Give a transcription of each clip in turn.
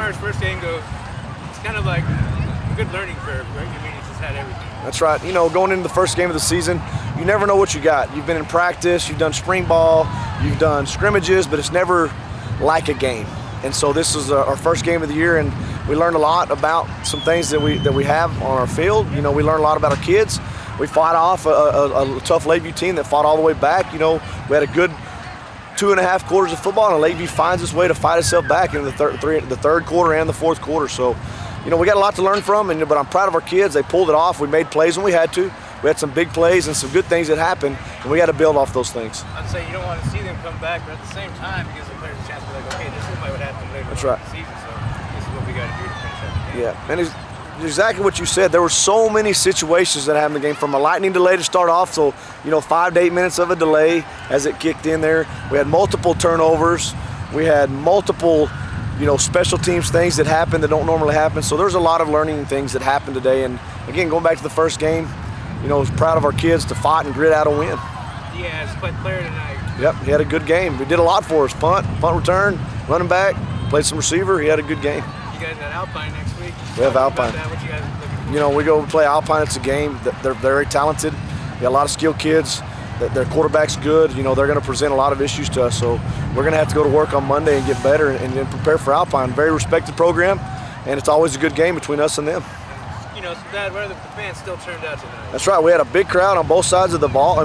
far as first game goes, it's kind of like a good learning curve, right? I mean, it's just had everything. That's right. You know, going into the first game of the season, you never know what you got. You've been in practice, you've done spring ball, you've done scrimmages, but it's never like a game. And so this is our first game of the year, and we learned a lot about some things that we have on our field. You know, we learned a lot about our kids. We fought off a tough Lakeview team that fought all the way back. You know, we had a good 2.5 quarters of football, and Lakeview finds its way to fight itself back in the third quarter and the fourth quarter. So, you know, we got a lot to learn from, but I'm proud of our kids. They pulled it off. We made plays when we had to. We had some big plays and some good things that happened, and we got to build off those things. I'd say you don't want to see them come back, but at the same time, it gives the players a chance to be like, okay, this is what would happen later That's on right. in the season, so this is what we got to do to finish up the game. Yeah, and it's exactly what you said. There were so many situations that happened in the game, from a lightning delay to start off, so, you know, 5 to 8 minutes of a delay as it kicked in there. We had multiple turnovers. We had multiple, you know, special teams things that happened that don't normally happen. So there's a lot of learning things that happened today. And again, going back to the first game, you know, I was proud of our kids to fight and grit out a win. Yeah, it's quite player tonight. Yep, he had a good game. He did a lot for us. Punt return, running back, played some receiver. He had a good game. You guys got Alpine next week. We have Alpine. What you guys looking for? You know, we go play Alpine. It's a game. They're very talented. We got a lot of skilled kids. Their quarterback's good. You know, they're going to present a lot of issues to us. So we're going to have to go to work on Monday and get better and prepare for Alpine. Very respected program, and it's always a good game between us and them. You know, Dad, where the fans still turned out tonight. That's right. We had a big crowd on both sides of the ball,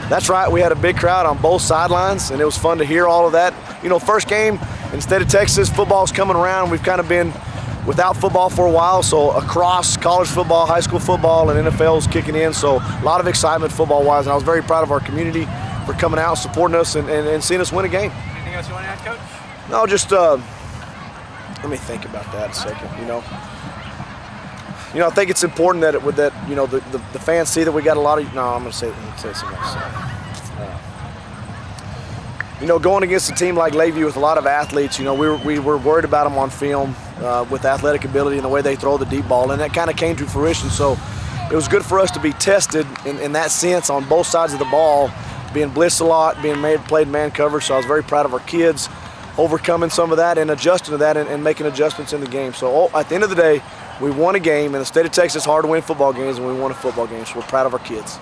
That's right. We had a big crowd on both sidelines, and it was fun to hear all of that. You know, first game in the state of Texas, football's coming around. We've kind of been without football for a while, so across college football, high school football, and NFL is kicking in. So a lot of excitement football-wise, and I was very proud of our community for coming out, supporting us, and seeing us win a game. Anything else you want to add, Coach? No, just let me think about that a second. I think it's important that the fans see that we got a lot of. No, I'm going to say something else. Going against a team like Lakeview with a lot of athletes, we were worried about them on film with athletic ability and the way they throw the deep ball, and that kind of came to fruition. So it was good for us to be tested in that sense on both sides of the ball, being blitzed a lot, played man coverage. So I was very proud of our kids overcoming some of that and adjusting to that and making adjustments in the game. So at the end of the day, we won a game. In the state of Texas, it's hard to win football games, and we won a football game. So we're proud of our kids.